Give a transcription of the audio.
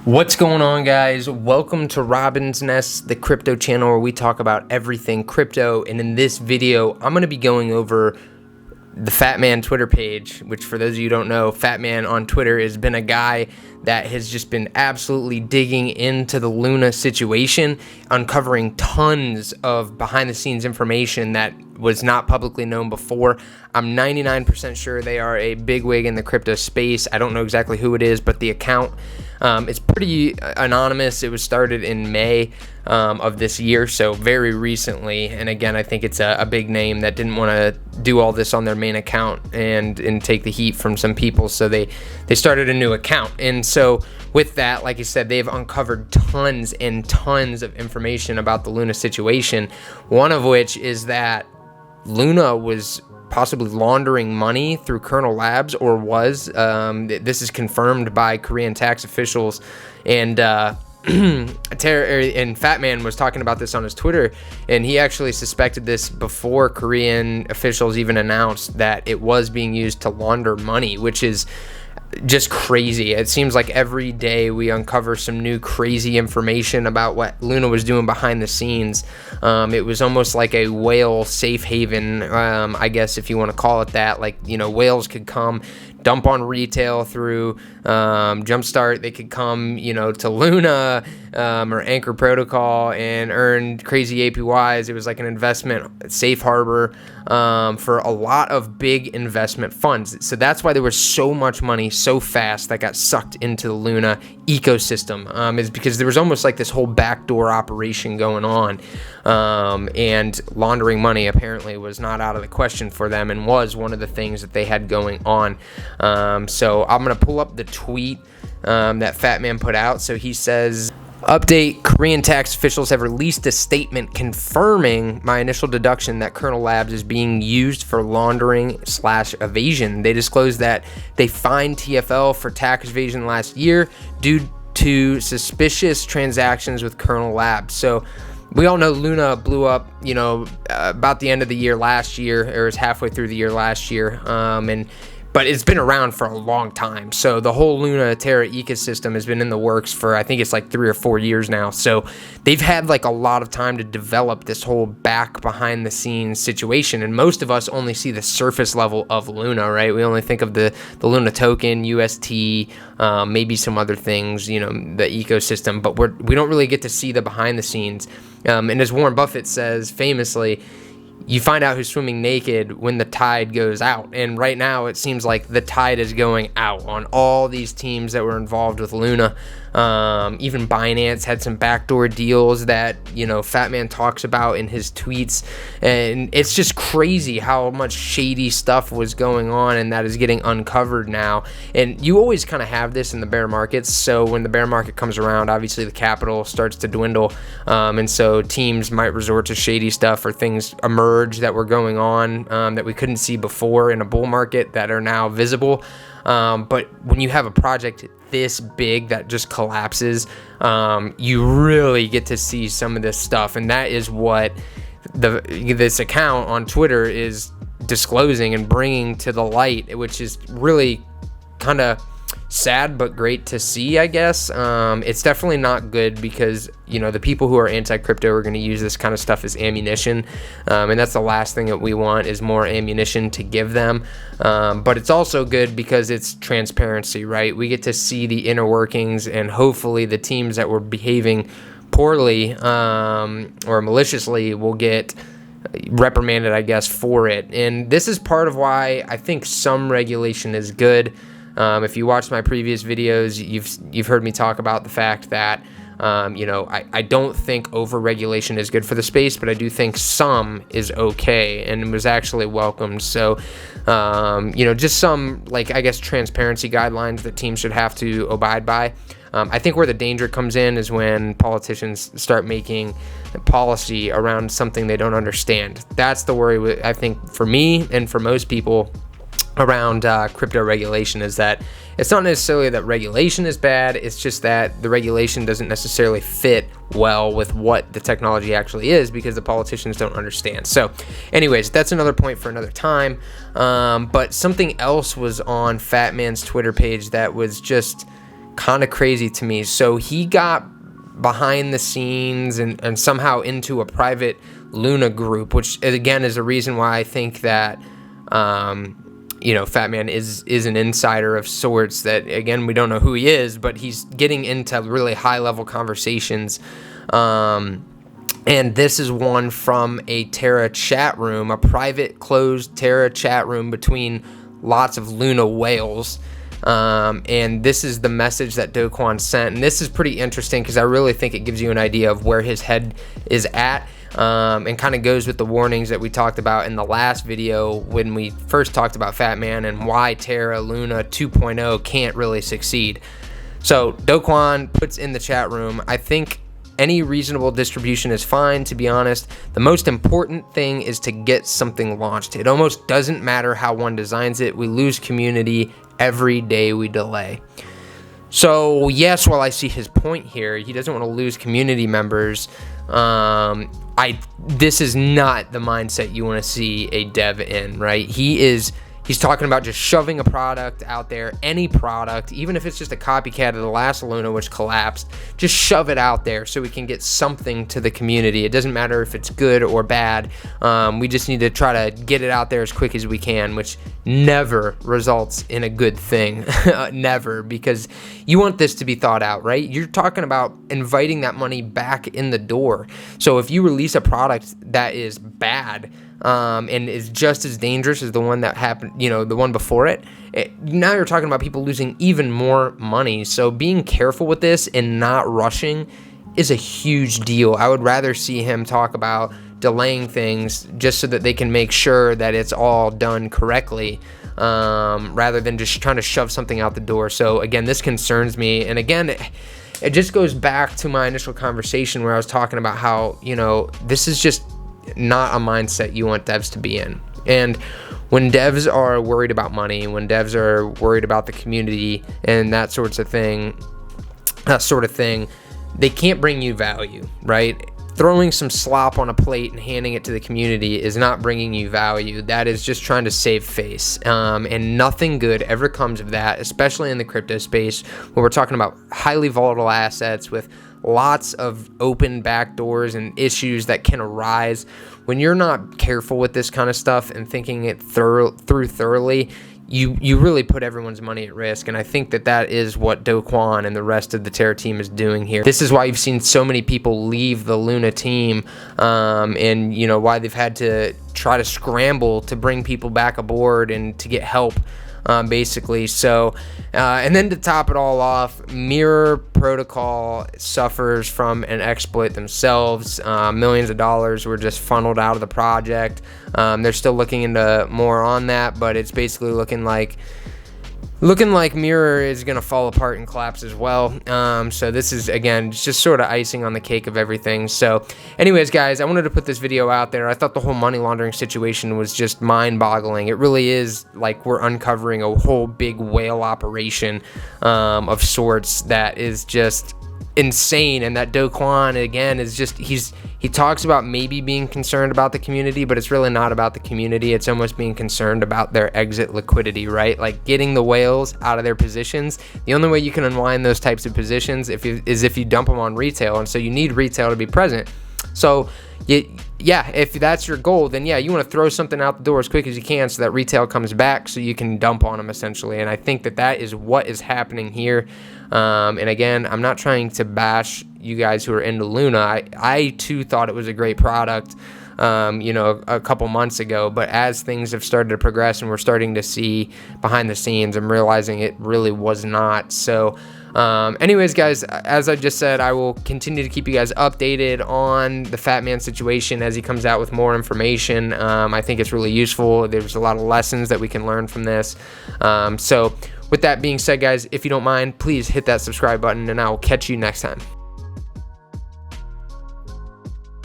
What's going on, guys? Welcome to Robin's Nest, the crypto channel where we talk about everything crypto. And in this video, I'm going to be going over the FatMan Twitter page, which for those of you who don't know, FatMan on Twitter has been a guy that has just been absolutely digging into the Luna situation, uncovering tons of behind-the-scenes information that was not publicly known before. I'm 99% sure they are a bigwig in the crypto space. I don't know exactly who it is, but the account is pretty anonymous. It was started in May of this year, so very recently. And again, I think it's a big name that didn't want to do all this on their main account and take the heat from some people, so they started a new account. And so with that, like I said, they've uncovered tons and tons of information about the Luna situation, one of which is that Luna was possibly laundering money through Kernel Labs, or was. This is confirmed by Korean tax officials, and Terra and FatMan was talking about this on his Twitter, and he actually suspected this before Korean officials even announced that it was being used to launder money, which is just crazy. It seems like every day we uncover some new crazy information about what Luna was doing behind the scenes. It was almost like a whale safe haven, I guess, if you want to call it that. Like, you know, whales could come dump on retail through Jumpstart. They could come, you know, to Luna or Anchor Protocol and earn crazy APYs. It was like an investment safe harbor for a lot of big investment funds. So that's why there was so much money so fast that got sucked into the Luna ecosystem, is because there was almost like this whole backdoor operation going on, and laundering money apparently was not out of the question for them and was one of the things that they had going on. So I'm going to pull up the tweet that FatMan put out. So he says, update, Korean tax officials have released a statement confirming my initial deduction that Kernel Labs is being used for laundering/evasion. They disclosed that they fined TFL for tax evasion last year due to suspicious transactions with Kernel Labs. So we all know Luna blew up, you know, about the end of the year last year, or was halfway through the year last year, but it's been around for a long time. So the whole Luna Terra ecosystem has been in the works for, I think it's like 3 or 4 years now. So they've had like a lot of time to develop this whole behind the scenes situation. And most of us only see the surface level of Luna, right? We only think of the Luna token, UST, maybe some other things, you know, the ecosystem, but we don't really get to see the behind the scenes. And as Warren Buffett says famously, you find out who's swimming naked when the tide goes out. And right now it seems like the tide is going out on all these teams that were involved with Luna. Even Binance had some backdoor deals that, you know, FatMan talks about in his tweets. And it's just crazy how much shady stuff was going on, and that is getting uncovered now. And you always kind of have this in the bear markets. So when the bear market comes around, obviously the capital starts to dwindle. And so teams might resort to shady stuff, or things emerge that were going on that we couldn't see before in a bull market that are now visible. But when you have a project this big that just collapses, you really get to see some of this stuff, and that is what this account on Twitter is disclosing and bringing to the light, which is really kind of sad but great to see, I guess. It's definitely not good, because, you know, the people who are anti-crypto are going to use this kind of stuff as ammunition, and that's the last thing that we want, is more ammunition to give them. But it's also good because it's transparency, right? We get to see the inner workings, and hopefully the teams that were behaving poorly or maliciously will get reprimanded, I guess, for it. And this is part of why I think some regulation is good. If you watched my previous videos, you've heard me talk about the fact that, you know, I don't think over-regulation is good for the space, but I do think some is okay, and it was actually welcomed. So, you know, just some, like, I guess, transparency guidelines that teams should have to abide by. I think where the danger comes in is when politicians start making policy around something they don't understand. That's the worry, I think, for me and for most people around crypto regulation, is that it's not necessarily that regulation is bad, it's just that the regulation doesn't necessarily fit well with what the technology actually is, because the politicians don't understand. So anyways, that's another point for another time. But something else was on FatMan's Twitter page that was just kind of crazy to me. So he got behind the scenes and somehow into a private Luna group, which again is a reason why I think that FatMan is an insider of sorts. That again, we don't know who he is, but he's getting into really high level conversations. And this is one from a Terra chat room, a private closed Terra chat room between lots of Luna whales. And this is the message that Do Kwon sent. And this is pretty interesting because I really think it gives you an idea of where his head is at. And kind of goes with the warnings that we talked about in the last video when we first talked about FatMan and why Terra Luna 2.0 can't really succeed. So Do Kwon puts in the chat room, I think any reasonable distribution is fine, to be honest. The most important thing is to get something launched. It almost doesn't matter how one designs it. We lose community every day we delay. So yes, while I see his point here, he doesn't want to lose community members. This is not the mindset you want to see a dev in, right? He's talking about just shoving a product out there, any product, even if it's just a copycat of the last Luna, which collapsed, just shove it out there so we can get something to the community. It doesn't matter if it's good or bad. We just need to try to get it out there as quick as we can, which never results in a good thing. Never, because you want this to be thought out, right? You're talking about inviting that money back in the door. So if you release a product that is bad, and is just as dangerous as the one that happened, the one before it, now you're talking about people losing even more money. So being careful with this and not rushing is a huge deal. I would rather see him talk about delaying things just so that they can make sure that it's all done correctly, rather than just trying to shove something out the door. So again, this concerns me. And again, it just goes back to my initial conversation where I was talking about how, this is just not a mindset you want devs to be in. And when devs are worried about money, when devs are worried about the community and that sort of thing, they can't bring you value, right? Throwing some slop on a plate and handing it to the community is not bringing you value. That is just trying to save face. And nothing good ever comes of that, especially in the crypto space where we're talking about highly volatile assets with lots of open backdoors and issues that can arise. When you're not careful with this kind of stuff and thinking it through thoroughly, you really put everyone's money at risk. And I think that is what Do Kwon and the rest of the Terra team is doing here. This is why you've seen so many people leave the Luna team, and why they've had to try to scramble to bring people back aboard and to get help. Basically. So, and then to top it all off, Mirror Protocol suffers from an exploit themselves. Millions of dollars were just funneled out of the project. They're still looking into more on that, but it's basically looking like Mirror is going to fall apart and collapse as well. So this is, again, just sort of icing on the cake of everything. So anyways, guys, I wanted to put this video out there. I thought the whole money laundering situation was just mind-boggling. It really is like we're uncovering a whole big whale operation of sorts that is just insane. And that Do Kwon, again, is just, he talks about maybe being concerned about the community, but it's really not about the community. It's almost being concerned about their exit liquidity, right? Like getting the whales out of their positions. The only way you can unwind those types of positions is if you dump them on retail. And so you need retail to be present. So if that's your goal, then you want to throw something out the door as quick as you can so that retail comes back so you can dump on them essentially. And I think that is what is happening here. And again, I'm not trying to bash you guys who are into Luna. I too thought it was a great product, a couple months ago, but as things have started to progress and we're starting to see behind the scenes, I'm realizing it really was not. So anyways, guys, as I just said, I will continue to keep you guys updated on the FatMan situation as he comes out with more information. I think it's really useful. There's a lot of lessons that we can learn from this. So with that being said, guys, if you don't mind, please hit that subscribe button and I will catch you next time.